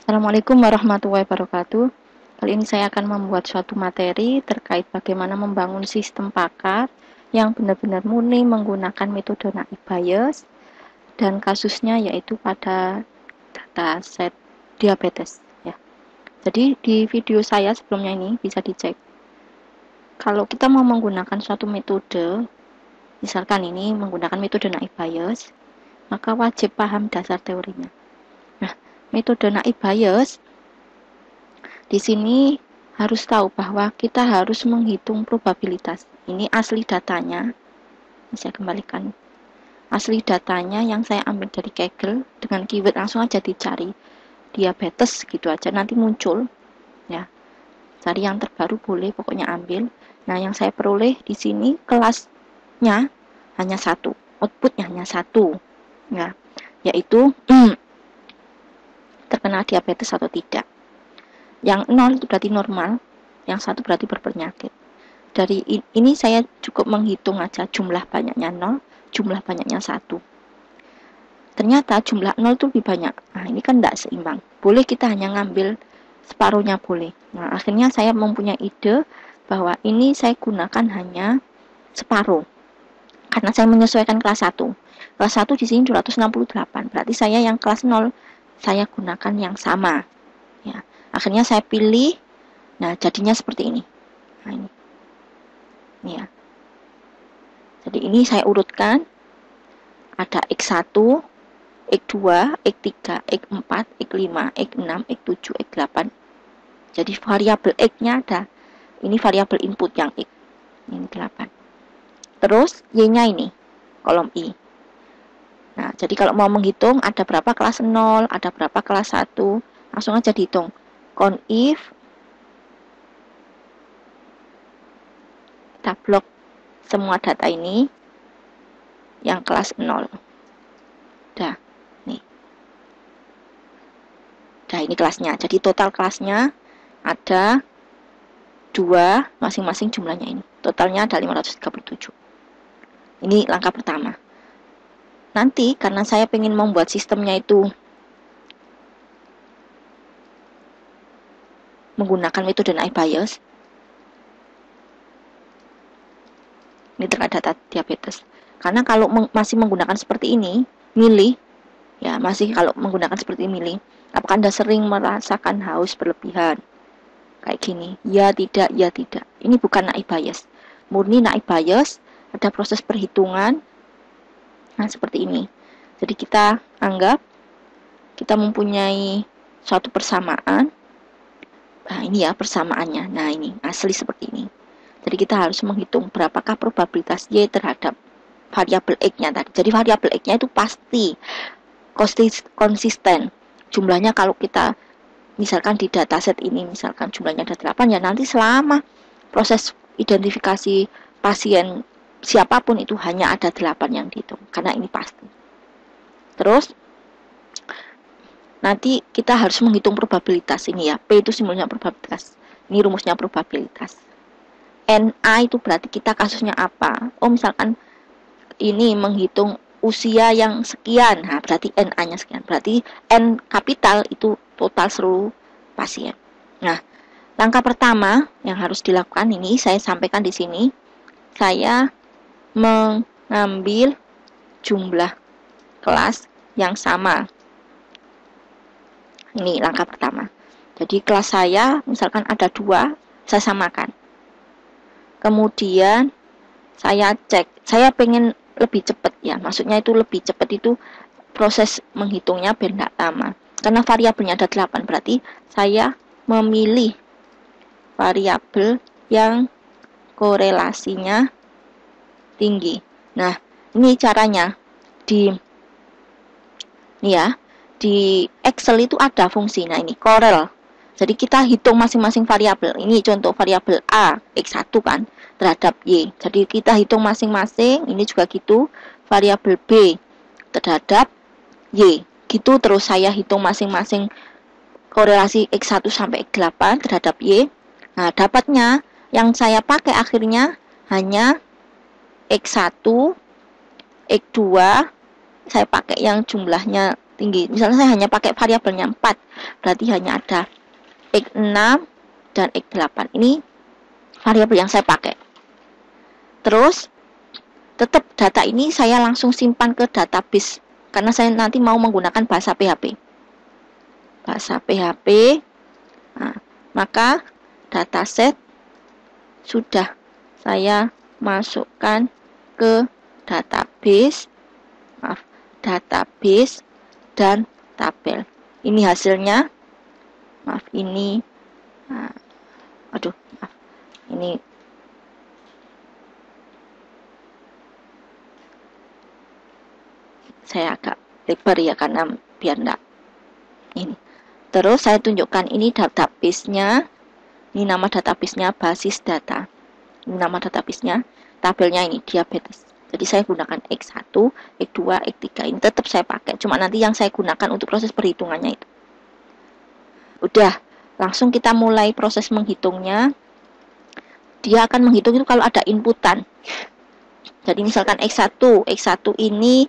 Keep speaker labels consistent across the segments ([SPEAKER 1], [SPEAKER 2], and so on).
[SPEAKER 1] Assalamualaikum warahmatullahi wabarakatuh. Kali ini saya akan membuat suatu materi terkait bagaimana membangun sistem pakar yang benar-benar murni menggunakan metode naik bias dan kasusnya yaitu pada dataset diabetes ya. Jadi di video saya sebelumnya ini bisa dicek. Kalau kita mau menggunakan suatu metode, misalkan ini menggunakan metode naik bias, maka wajib paham dasar teorinya. Nah, metode naik bias di sini harus tahu bahwa kita harus menghitung probabilitas. Ini asli datanya. Saya kembalikan. Asli datanya yang saya ambil dari Kaggle dengan keyword langsung aja dicari diabetes gitu aja nanti muncul ya. Cari yang terbaru boleh pokoknya ambil. Nah, yang saya peroleh di sini kelasnya hanya satu, outputnya hanya satu ya, yaitu terkena diabetes atau tidak. Yang 0 itu berarti normal, yang 1 berarti berpenyakit. Dari ini saya cukup menghitung aja jumlah banyaknya 0, jumlah banyaknya 1. Ternyata jumlah 0 itu lebih banyak. Nah, ini kan tidak seimbang. Boleh kita hanya ngambil separuhnya boleh. Nah, akhirnya saya mempunyai ide bahwa ini saya gunakan hanya separuh. Karena saya menyesuaikan kelas 1. Kelas 1 di sini 268. Berarti saya yang kelas 0 saya gunakan yang sama. Ya. Akhirnya saya pilih. Nah, jadinya seperti ini. Nah, ini. Ini ya. Jadi ini saya urutkan. Ada X1, X2, X3, X4, X5, X6, X7, X8. Jadi variabel X-nya ada. Ini variabel input yang X. Ini 8. Terus Y-nya ini, kolom I. Nah, jadi kalau mau menghitung ada berapa kelas 0, ada berapa kelas 1, langsung aja dihitung. Conif kita blok semua data ini yang kelas 0. Dah, nih. Dah, ini kelasnya. Jadi total kelasnya ada 2, masing-masing jumlahnya ini. Totalnya ada 537. Ini langkah pertama. Nanti karena saya ingin membuat sistemnya itu menggunakan metode naik bias, ini terkait data diabetes. Karena kalau masih menggunakan seperti ini, milih, ya masih kalau menggunakan seperti ini milih, apakah Anda sering merasakan haus berlebihan? Kayak gini, ya tidak, ya tidak. Ini bukan naik bias. Murni naik bias, ada proses perhitungan. Nah, seperti ini. Jadi kita anggap kita mempunyai suatu persamaan. Nah, ini ya persamaannya. Nah, ini asli seperti ini. Jadi kita harus menghitung berapakah probabilitas Y terhadap variabel X-nya tadi. Jadi variabel X-nya itu pasti konsisten. Jumlahnya kalau kita misalkan di dataset ini misalkan jumlahnya ada 8, ya nanti selama proses identifikasi pasien siapapun itu hanya ada 8 yang dihitung. Karena ini pasti. Terus nanti kita harus menghitung probabilitas ini ya. P itu simbolnya probabilitas. Ini rumusnya probabilitas. NA itu berarti kita kasusnya apa? Oh, misalkan ini menghitung usia yang sekian. Nah, berarti NA-nya sekian. Berarti N kapital itu total seluruh pasien. Nah, langkah pertama yang harus dilakukan ini saya sampaikan di sini. Saya mengambil jumlah kelas yang sama. Ini langkah pertama. Jadi kelas saya misalkan ada 2, saya samakan. Kemudian saya cek, saya pengen lebih cepat ya, maksudnya itu lebih cepat itu proses menghitungnya biar lama. Karena variabelnya ada 8, berarti saya memilih variabel yang korelasinya tinggi. Nah, ini caranya di Excel itu ada fungsi. Nah, ini korel. Jadi kita hitung masing-masing variabel. Ini contoh variabel A, X1 kan, terhadap Y. Jadi kita hitung masing-masing, ini juga gitu, variabel B terhadap Y. Gitu terus saya hitung masing-masing korelasi X1 sampai X8 terhadap Y. Nah, dapatnya yang saya pakai akhirnya hanya X1, X2, saya pakai yang jumlahnya tinggi. Misalnya saya hanya pakai variabelnya 4, berarti hanya ada X6 dan X8. Ini variabel yang saya pakai. Terus tetap data ini saya langsung simpan ke database karena saya nanti mau menggunakan bahasa PHP. Nah, maka dataset sudah saya masukkan ke database dan tabel. Ini hasilnya. Ini saya agak lebar ya karena biar enggak ini. Terus saya tunjukkan ini database-nya. Ini nama database-nya basis data. Ini nama database-nya. Tabelnya ini diabetes. Jadi saya gunakan X1, X2, X3. Ini tetap saya pakai. Cuma nanti yang saya gunakan untuk proses perhitungannya itu. Udah, langsung kita mulai proses menghitungnya. Dia akan menghitung itu kalau ada inputan. Jadi misalkan X1 ini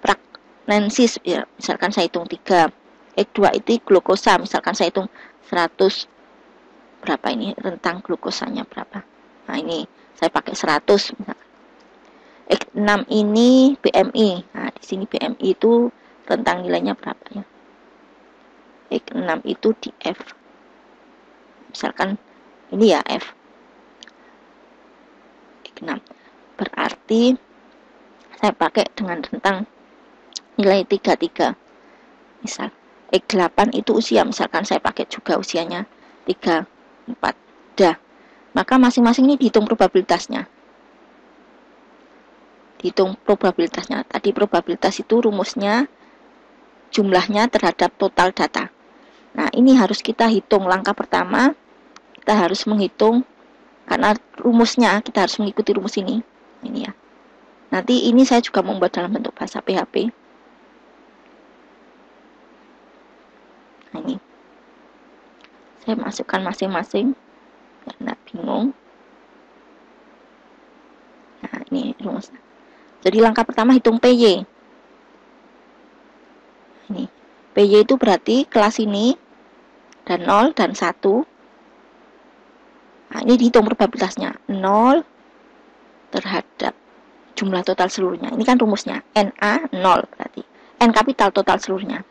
[SPEAKER 1] pragnensis, ya, misalkan saya hitung 3. X2 itu glukosa, misalkan saya hitung 100. Berapa ini rentang glukosanya berapa? Nah, ini saya pakai 100 misalkan. X6 ini BMI. Nah, di sini BMI itu rentang nilainya berapa ya? X6 itu di F. Misalkan ini ya F. X6. Berarti saya pakai dengan rentang nilai 33. Misal X8 itu usia, misalkan saya pakai juga usianya 3, 4. Dah. Maka masing-masing ini dihitung probabilitasnya. Tadi probabilitas itu rumusnya jumlahnya terhadap total data. Nah, ini harus kita hitung. Langkah pertama, kita harus menghitung karena rumusnya kita harus mengikuti rumus ini. Ini ya. Nanti ini saya juga membuat dalam bentuk bahasa PHP. Nah, ini. Saya masukkan masing-masing. Ya, enggak bingung. Nah, ini rumusnya. Jadi langkah pertama hitung PY. Ini. PY itu berarti kelas ini dan 0 dan 1. Nah, ini dihitung probabilitasnya. 0 terhadap jumlah total seluruhnya. Ini kan rumusnya. NA 0 berarti. N kapital total seluruhnya.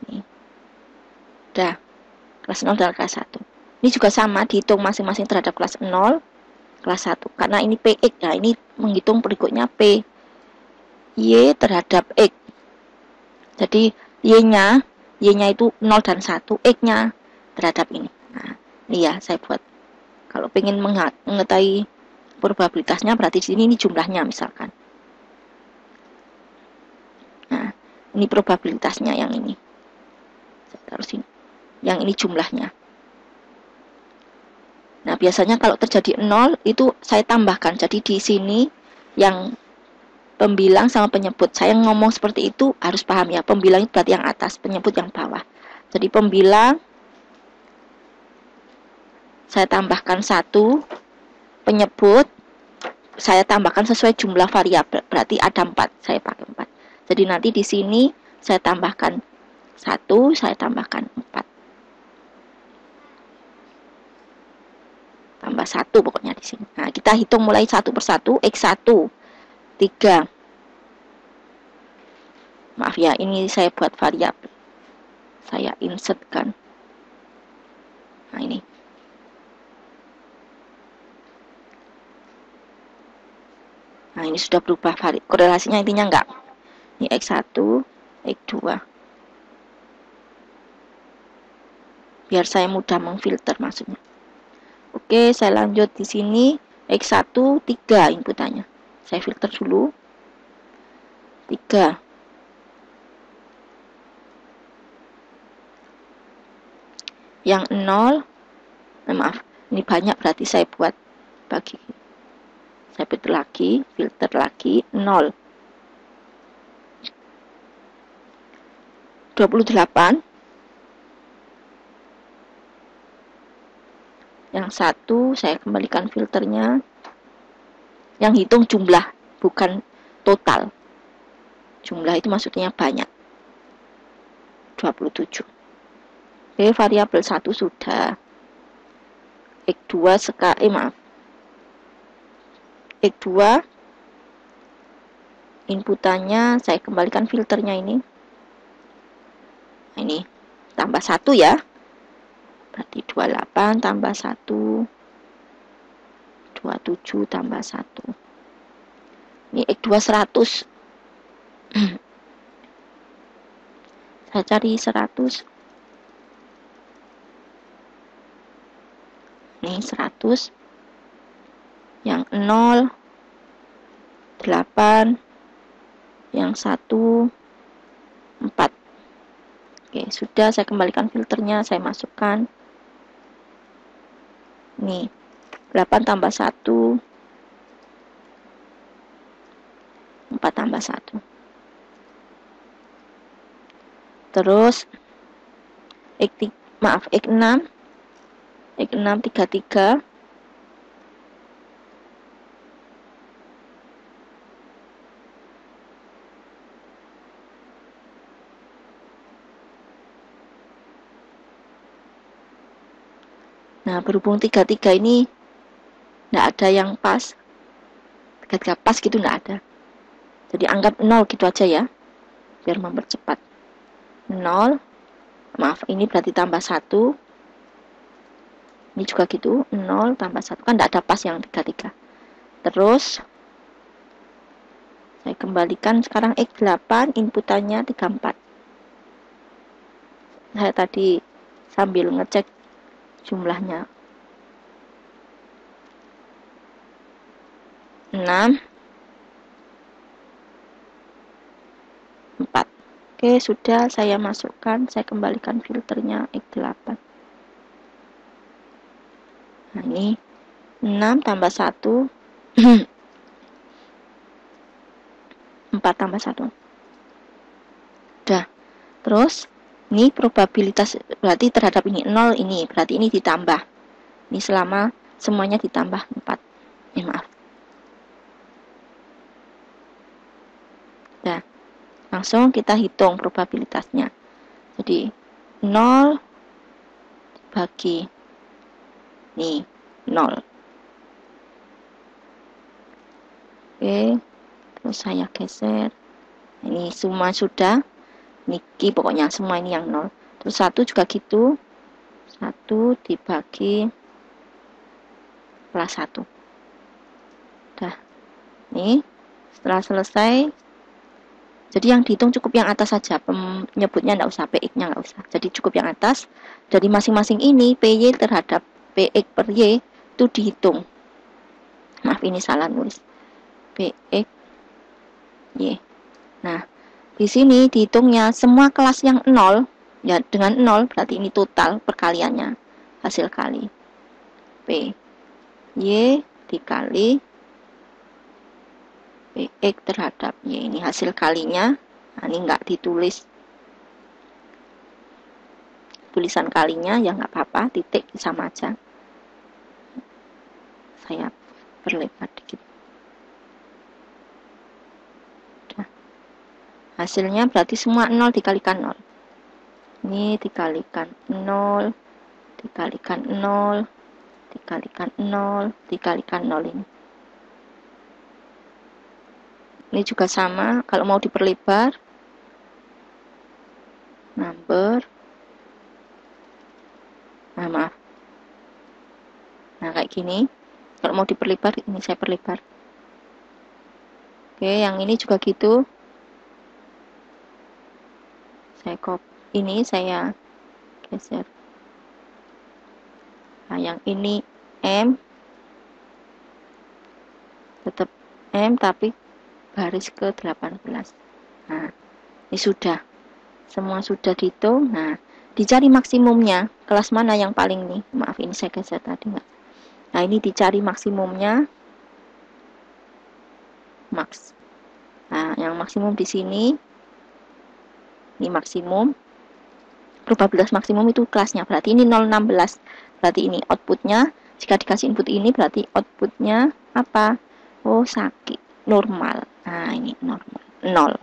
[SPEAKER 1] Ini. Dah. Kelas 0 dan kelas 1. Ini juga sama dihitung masing-masing terhadap kelas 0, kelas 1. Karena ini PX. Nah, ini menghitung berikutnya P. Y terhadap X. Jadi Y-nya itu 0 dan 1, X-nya terhadap ini. Nah, ini ya saya buat. Kalau pengen mengetahui probabilitasnya berarti di sini ini jumlahnya misalkan. Nah, ini probabilitasnya yang ini. Saya taruh sini. Yang ini jumlahnya. Nah, biasanya kalau terjadi 0 itu saya tambahkan. Jadi di sini yang pembilang sama penyebut. Saya ngomong seperti itu harus paham ya. Pembilang itu berarti yang atas, penyebut yang bawah. Jadi pembilang saya tambahkan 1, penyebut saya tambahkan sesuai jumlah variabel. Berarti ada 4, saya pakai 4. Jadi nanti di sini saya tambahkan 1, saya tambahkan 4. Tambah 1 pokoknya di sini. Nah, kita hitung mulai satu persatu. X1 3. Maaf ya, ini saya buat variabel. Saya insertkan. Nah, ini. Nah, ini sudah berubah korelasinya, intinya enggak. Ini X1, X2. Biar saya mudah memfilter maksudnya. Oke, saya lanjut di sini. X1 3 inputannya. Saya filter dulu. 3. Yang 0. Maaf, ini banyak berarti saya buat bagi. Saya filter lagi 0. 28. Yang 1 saya kembalikan filternya. Yang hitung jumlah, bukan total. Jumlah itu maksudnya banyak. 27. Oke, variabel 1 sudah. X2 X2 inputannya saya kembalikan filternya ini. Nah, ini tambah 1 ya. Berarti 28 tambah 1 27 tambah 1. Ini X2 100. Saya cari 100. Ini 100. Yang 0 8, yang 1 4. Oke, sudah saya kembalikan filternya, saya masukkan. Nih, 8 tambah 1 4 tambah 1. Terus X6 33. Nah, berhubung 33 ini tidak ada yang pas, 33 pas gitu tidak ada. Jadi anggap 0 gitu aja ya, biar mempercepat. 0, maaf, ini berarti tambah 1. Ini juga gitu, 0 tambah 1, kan tidak ada pas yang 33. Terus saya kembalikan sekarang X8, inputannya 34. Saya tadi sambil ngecek jumlahnya. 6 4. Oke, sudah saya masukkan, saya kembalikan filternya X8. Nah, ini 6 tambah 1 4 tambah 1. Udah. Terus ini probabilitas berarti terhadap ini 0, ini berarti ini ditambah. Ini selama semuanya ditambah 4. Maaf. Udah. Langsung kita hitung probabilitasnya. Jadi 0 bagi nih 0. Oke, terus saya geser. Ini semua sudah. Niki pokoknya semua ini yang 0. Terus 1 juga gitu. 1 dibagi kelas 1. Udah. Nih, setelah selesai, jadi yang dihitung cukup yang atas saja, penyebutnya enggak usah, PX-nya enggak usah. Jadi cukup yang atas. Dari masing-masing ini, PY terhadap PX per Y itu dihitung. Maaf, ini salah nulis. PX Y. Nah, di sini dihitungnya semua kelas yang 0, ya dengan 0 berarti ini total perkaliannya, hasil kali. P Y dikali PX terhadap Y, ini hasil kalinya. Nah, ini enggak ditulis tulisan kalinya, ya nggak apa-apa, titik sama aja. Saya perlebar dikit. Udah. Hasilnya berarti semua 0 dikalikan 0. Ini dikalikan 0, dikalikan 0, dikalikan 0, dikalikan 0 ini. Ini juga sama, kalau mau diperlebar, number, nah maaf, nah kayak gini. Kalau mau diperlebar, ini saya perlebar. Oke, yang ini juga gitu. Saya ini saya geser. Nah, yang ini M, tetap M tapi baris ke 18. Nah, ini sudah. Semua sudah dihitung. Nah, dicari maksimumnya. Kelas mana yang paling nih? Maaf, ini saya geser tadi enggak. Nah, ini dicari maksimumnya. Max. Nah, yang maksimum di sini. Ini maksimum. Probabilitas maksimum itu kelasnya. Berarti ini 0,16. Berarti ini outputnya. Jika dikasih input ini, berarti outputnya apa? Oh, sakit. Normal. Nah, ini normal. 0.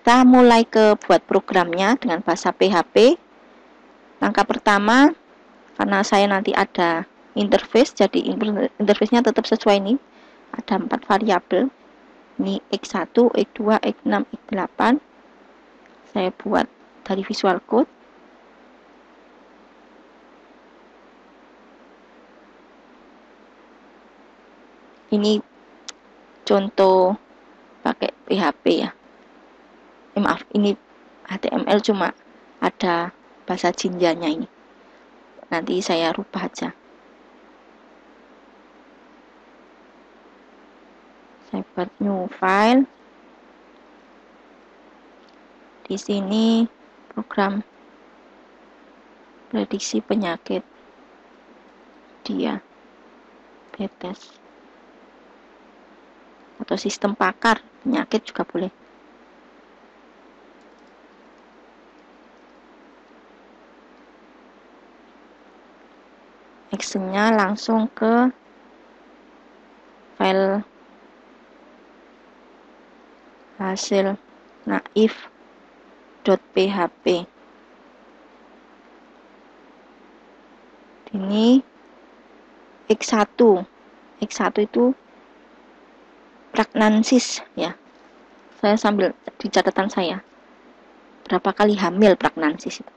[SPEAKER 1] kita mulai ke buat programnya dengan bahasa PHP. Langkah pertama, karena saya nanti ada interface, jadi interface-nya tetap sesuai ini. Ada 4 variabel. Ini X1, X2, X6, X8. Saya buat dari Visual Code. Ini contoh pakai PHP ya. Maaf, ini HTML cuma ada bahasa Jinjanya ini. Nanti saya rubah aja. Saya buat new file. Di sini program prediksi penyakit diabetes atau sistem pakar penyakit juga boleh. Actionnya langsung ke file hasil naif.php. Ini X1 itu pregnansis ya. Saya sambil di catatan saya berapa kali hamil pregnansis itu.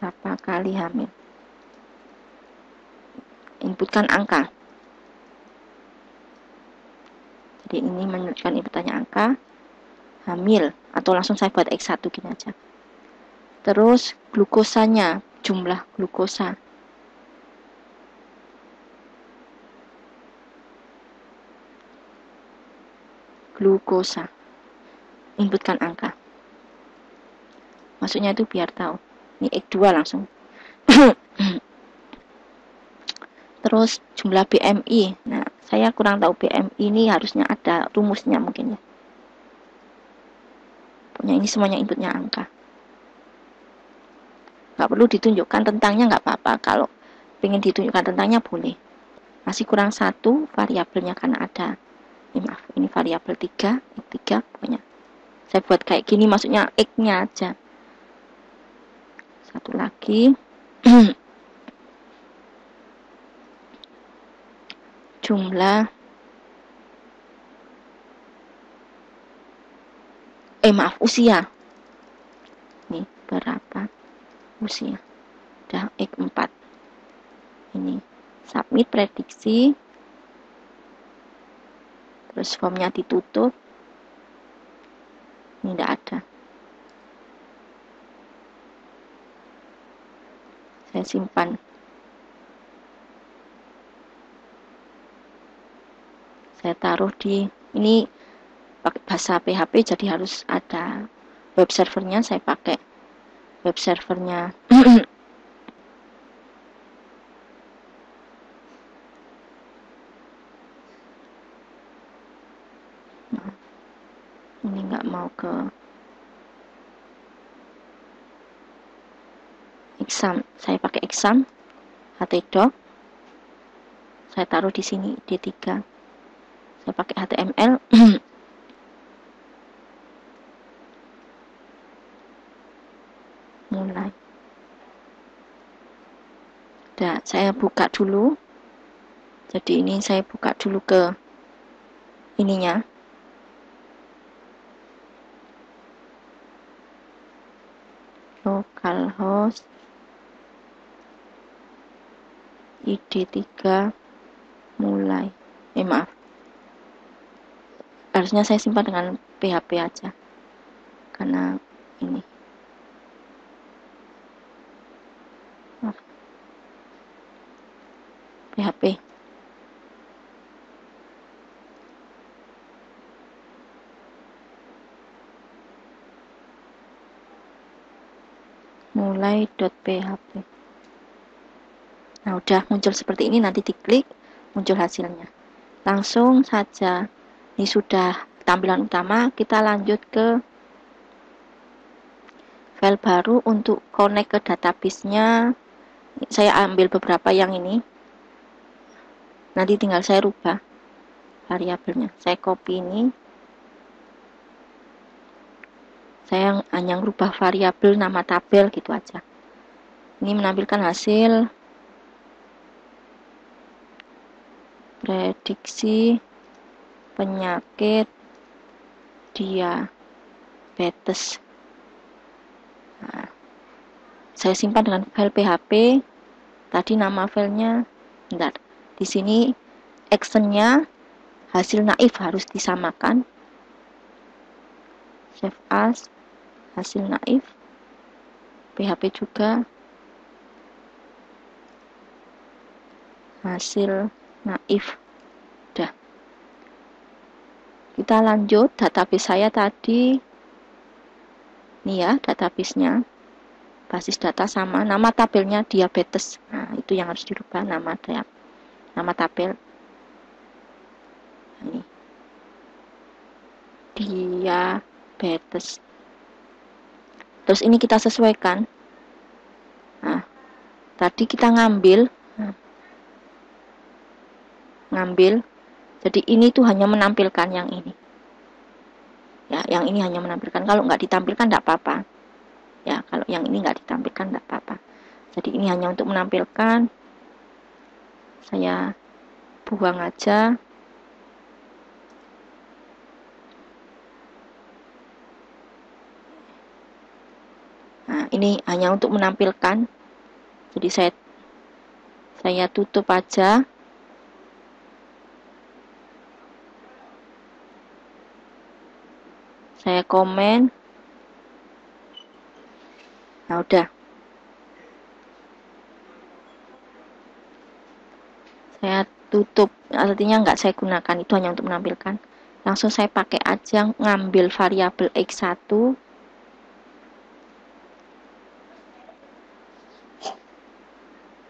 [SPEAKER 1] Berapa kali hamil. Inputkan angka. Jadi ini menunjukkan inputannya angka hamil, atau langsung saya buat X1 gini aja. Terus glukosanya, jumlah glukosa. Glukosa. Inputkan angka. Maksudnya itu biar tahu. Ini X2 langsung. Terus jumlah BMI. Nah, saya kurang tahu BMI ini harusnya ada rumusnya mungkin ya. Pokoknya ini semuanya inputnya angka. Nggak perlu ditunjukkan tentangnya, nggak apa-apa. Kalau pengen ditunjukkan tentangnya boleh. Masih kurang satu variabelnya karena ada. Maaf, ini variabel 3, X3 pokoknya. Saya buat kayak gini, maksudnya X-nya aja. Satu lagi. Jumlah usia. Ini berapa usia? Udah X4. Ini submit prediksi. Terus formnya ditutup. Ini tidak ada. Saya simpan. Saya taruh di ini pakai bahasa PHP, jadi harus ada web servernya. Saya pakai web servernya. Nah, ini nggak mau ke exam. Saya pakai exam htdoc. Saya taruh di sini D3. Saya pakai HTML. Mulai. Udah, saya buka dulu. Jadi ini saya buka dulu ke ininya. Localhost id3 mulai. Maaf. Harusnya saya simpan dengan PHP aja. Karena ini. PHP. Mulai.php. Nah, udah muncul seperti ini, nanti diklik, muncul hasilnya. Langsung saja. Ini sudah tampilan utama, kita lanjut ke file baru untuk connect ke database-nya. Saya ambil beberapa yang ini. Nanti tinggal saya rubah variabelnya. Saya copy ini. Saya hanya merubah variabel nama tabel gitu aja. Ini menampilkan hasil prediksi penyakit diabetes. Nah, saya simpan dengan file PHP. Tadi nama filenya, bentar. Di sini actionnya hasil naif harus disamakan. Save as hasil naif. PHP juga hasil naif. Udah. Kita lanjut. Database saya tadi. Ini ya database-nya. Basis data sama, nama tabelnya diabetes. Nah, itu yang harus dirubah, nama tabel. Ini. Diabetes. Terus ini kita sesuaikan. Nah, tadi kita ngambil. Jadi ini tuh hanya menampilkan yang ini. Ya, yang ini hanya menampilkan. Kalau nggak ditampilkan nggak apa-apa. Ya, kalau yang ini nggak ditampilkan nggak apa-apa. Jadi ini hanya untuk menampilkan. Saya buang aja. Nah, ini hanya untuk menampilkan. Jadi saya tutup aja. Saya komen. Nah, udah. Saya tutup, artinya nggak saya gunakan, itu hanya untuk menampilkan. Langsung saya pakai aja, ngambil variabel X1.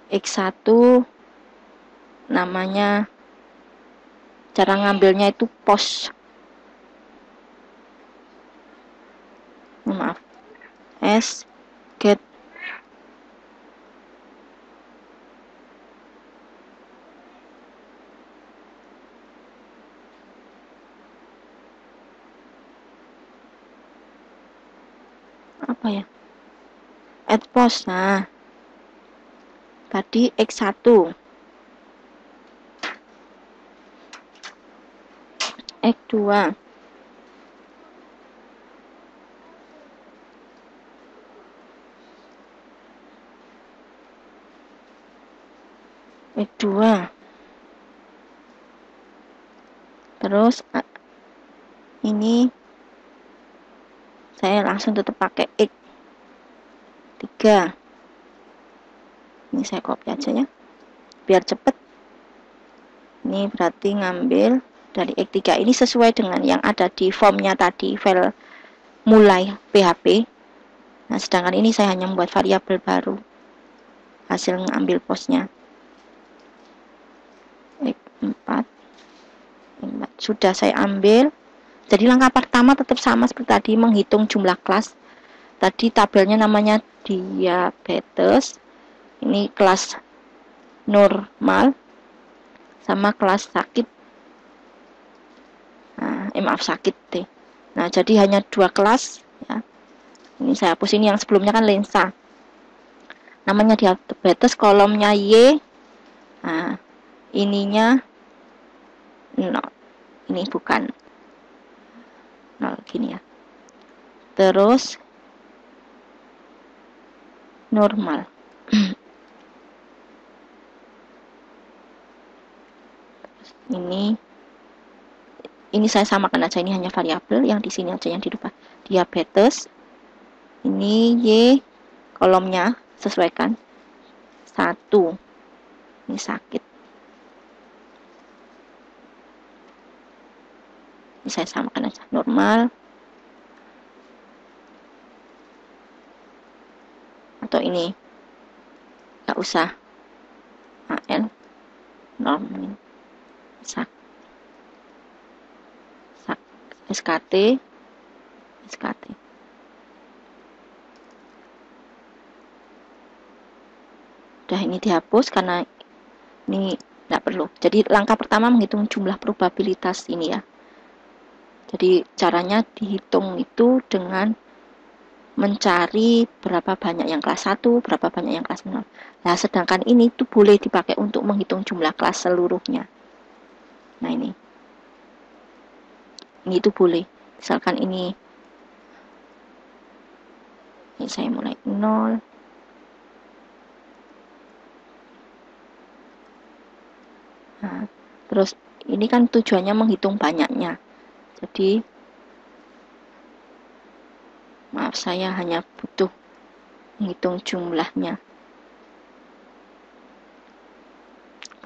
[SPEAKER 1] X1 namanya, cara ngambilnya itu post. Maaf. S get apa ya? Add post. Nah, tadi X1. X2. X2. Terus ini saya langsung tetap pakai X3. Ini saya copy aja ya, biar cepet. Ini berarti ngambil dari X3 ini sesuai dengan yang ada di formnya tadi, file mulai PHP. Nah, sedangkan ini saya hanya membuat variabel baru hasil ngambil postnya. X4. Sudah saya ambil. Jadi langkah pertama tetap sama seperti tadi, menghitung jumlah kelas. Tadi tabelnya namanya diabetes. Ini kelas normal sama kelas sakit. Nah, maaf, sakit deh. Nah, jadi hanya 2 kelas ya. Ini saya hapus, ini yang sebelumnya kan lensa. Namanya diabetes, kolomnya Y. Nah, ininya 0. Ini bukan 0 gini ya. Terus normal. Ini saya samakan aja, ini hanya variabel, yang di sini aja yang dirubah. Diabetes. Ini Y, kolomnya sesuaikan 1. Ini sakit. Ini saya samakan aja, normal. Atau ini nggak usah, AL normal. SKT. Udah, ini dihapus karena ini nggak perlu. Jadi langkah pertama menghitung jumlah probabilitas ini ya. Jadi caranya dihitung itu dengan mencari berapa banyak yang kelas 1, berapa banyak yang kelas 0. Nah, sedangkan ini tuh boleh dipakai untuk menghitung jumlah kelas seluruhnya. Nah, ini tuh boleh. Misalkan ini saya mulai 0. Nah, terus ini kan tujuannya menghitung banyaknya. Jadi, maaf, saya hanya butuh menghitung jumlahnya.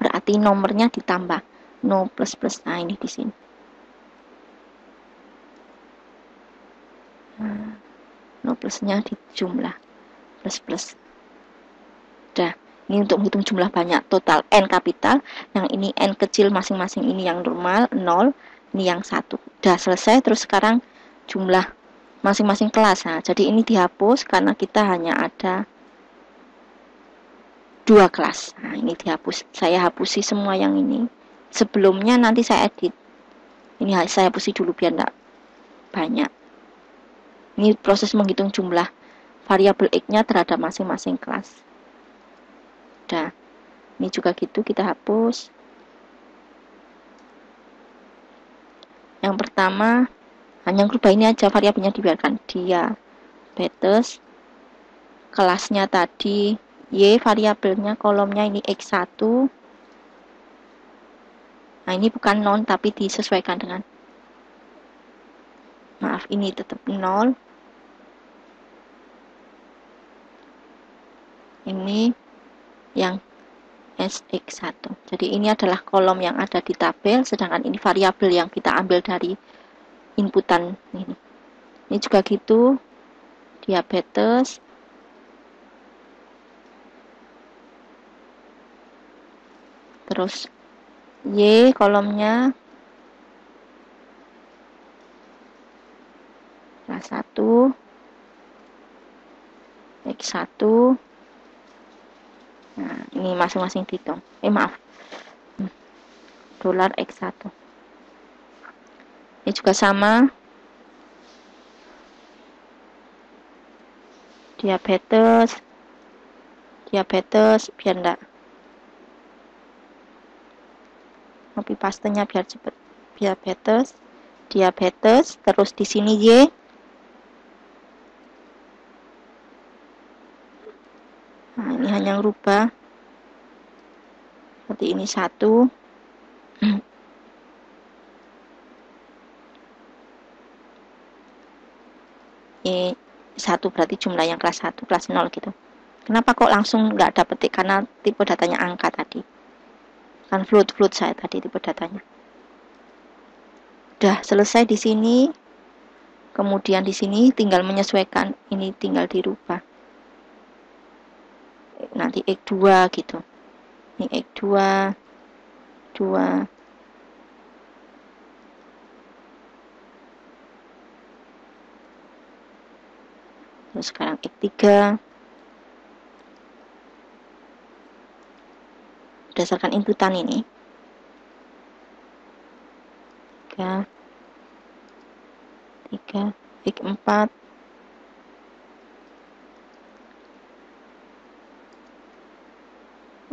[SPEAKER 1] Berarti nomornya ditambah 0 plus plus. Nah, ini di sini. Nah, 0 plusnya di jumlah plus plus. Udah, ini untuk menghitung jumlah banyak total n kapital. Yang ini n kecil masing-masing, ini yang normal 0, ini yang 1. Udah selesai. Terus sekarang jumlah masing-masing kelas. Nah, jadi ini dihapus karena kita hanya ada 2 kelas. Nah, ini dihapus. Saya hapusi semua yang ini. Sebelumnya nanti saya edit. Ini saya hapusi dulu biar enggak banyak. Ini proses menghitung jumlah variabel X-nya terhadap masing-masing kelas. Udah. Ini juga gitu, kita hapus. Yang pertama, hanya merubah ini aja, variabelnya dibiarkan. Diabetes. Kelasnya tadi Y, variabelnya kolomnya ini X1. Nah, ini bukan non, tapi disesuaikan dengan, maaf, ini tetap 0. Ini yang SX1. Jadi ini adalah kolom yang ada di tabel, sedangkan ini variabel yang kita ambil dari inputan ini. Ini juga gitu, diabetes. Terus Y kolomnya kelas 1, X1. Nah, ini masing-masing dihitung. Maaf. Dolar X1. Ini juga sama. Diabetes biar enggak copy pastenya biar cepet. Diabetes, terus di sini Y. Nah, ini hanya merubah seperti ini 1. Ini 1 berarti jumlah yang kelas 1, kelas 0 gitu. Kenapa kok langsung nggak ada petik? Karena tipe datanya angka tadi. Kan float saya tadi tipe datanya. Udah selesai di sini. Kemudian di sini tinggal menyesuaikan, ini tinggal dirubah. Nanti X2 gitu. Ini X2 2. Terus sekarang X3. Berdasarkan inputan ini. 3 X4.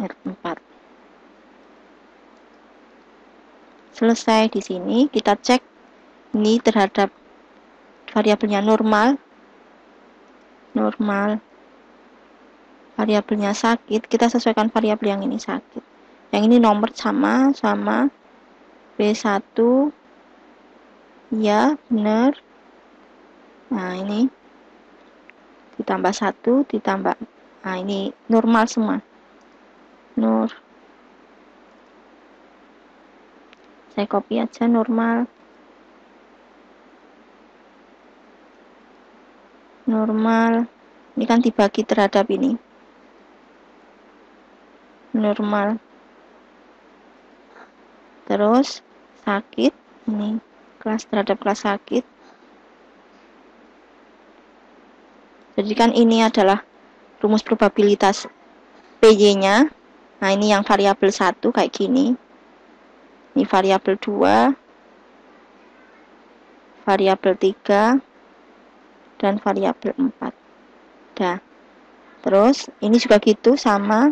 [SPEAKER 1] R4. Selesai di sini, kita cek ini terhadap variabelnya normal. Variabelnya sakit, kita sesuaikan variabel yang ini sakit. Yang ini nomor sama B1. Ya, benar. Nah, ini ditambah 1, ditambah. Nah, ini normal semua. Saya copy aja normal. Ini kan dibagi terhadap ini. Normal. Terus sakit, ini kelas terhadap kelas sakit. Jadi kan ini adalah rumus probabilitas PY-nya. Nah, ini yang variabel 1 kayak gini. Ini variabel 2, variabel 3, dan variabel 4. Dah. Terus ini juga gitu sama.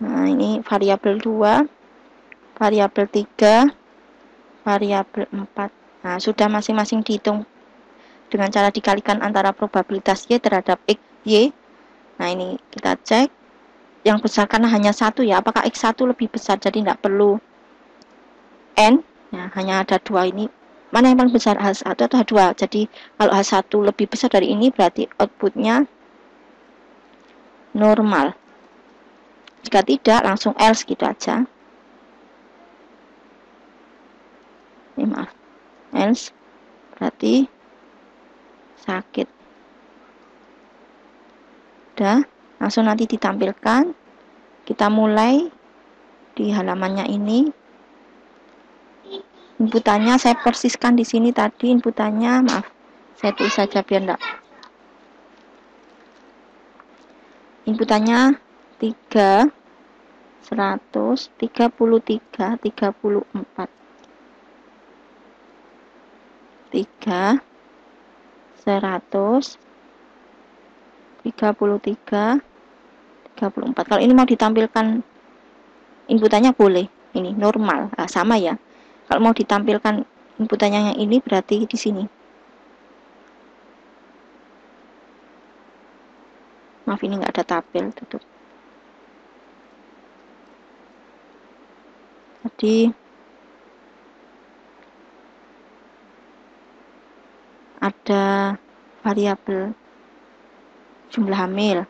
[SPEAKER 1] Nah, ini variabel 2, variabel 3, variabel 4. Nah, sudah masing-masing dihitung dengan cara dikalikan antara probabilitas Y terhadap X, Y. Nah, ini kita cek. Yang besar karena hanya satu ya, apakah X1 lebih besar, jadi tidak perlu N. Nah, hanya ada 2 ini. Mana yang paling besar, H1 atau H2? Jadi, kalau H1 lebih besar dari ini, berarti outputnya normal. Jika tidak, langsung else gitu aja. Ini maaf, else berarti sakit. Udah, langsung nanti ditampilkan. Kita mulai di halamannya ini. Inputannya saya persiskan di sini tadi, inputannya maaf, saya tulis saja biar enggak. Inputannya 3, 100, 33, 34. 3, 100, 33, 34. Kalau ini mau ditampilkan inputannya boleh, ini normal, nah, sama ya. Kalau mau ditampilkan inputannya yang ini berarti di sini. Maaf, ini nggak ada tabel, tutup. Jadi ada variabel jumlah hamil.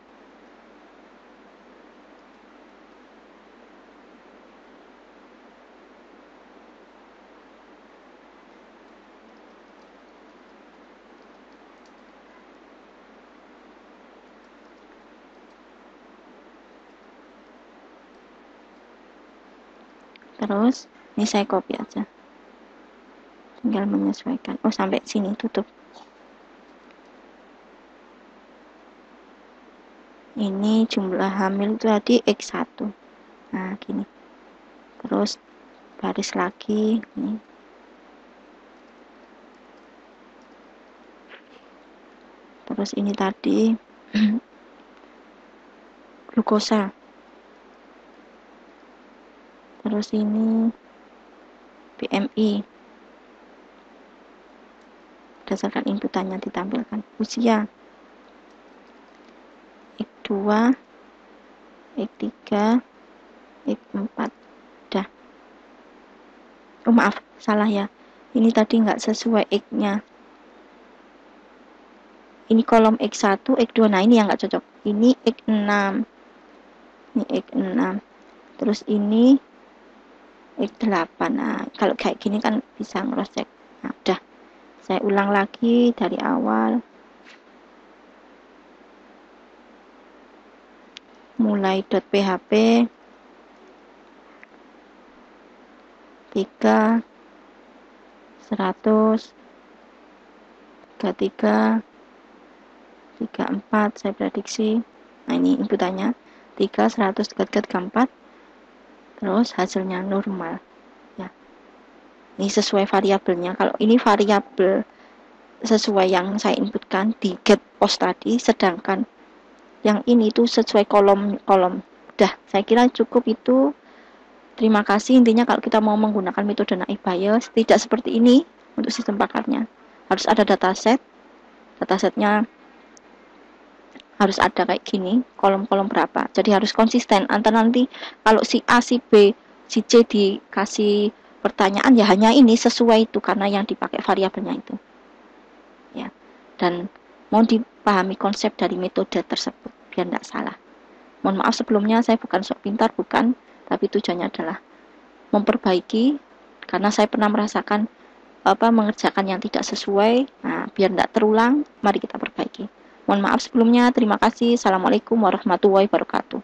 [SPEAKER 1] Terus ini saya copy aja, tinggal menyesuaikan. Oh, sampai sini, tutup. Ini jumlah hamil itu tadi X1. Nah, gini. Terus baris lagi nih. Terus ini tadi glukosa. Terus ini BMI. Berdasarkan inputannya ditampilkan. Usia X2, X3, X4. Dah. Oh, maaf, salah ya. Ini tadi nggak sesuai X-nya. Ini kolom X1, X2. Nah, ini yang nggak cocok. Ini X6. Ini X6. Terus ini X8. Nah, kalau kayak gini kan bisa nge-cross check. Nah, udah. Saya ulang lagi dari awal. Mulai .php 3, 100, 33, 34 saya prediksi. Nah, ini inputannya 3, 100, 34. Terus hasilnya normal ya. Ini sesuai variabelnya. Kalau ini variabel sesuai yang saya inputkan di get post tadi, sedangkan yang ini tuh sesuai kolom-kolom. Udah, saya kira cukup itu. Terima kasih. Intinya kalau kita mau menggunakan metode naif Bayes, tidak seperti ini untuk sistem pakarnya. Harus ada dataset. Datasetnya harus ada kayak gini, kolom-kolom berapa. Jadi harus konsisten. Antara nanti kalau si A, si B, si C dikasih pertanyaan ya hanya ini sesuai itu karena yang dipakai variabelnya itu. Ya. Dan mau dipahami konsep dari metode tersebut biar tidak salah. Mohon maaf sebelumnya, saya bukan sok pintar, bukan, tapi tujuannya adalah memperbaiki karena saya pernah merasakan mengerjakan yang tidak sesuai. Nah, biar tidak terulang, mari kita perbaiki. Mohon maaf sebelumnya, terima kasih. Assalamualaikum warahmatullahi wabarakatuh.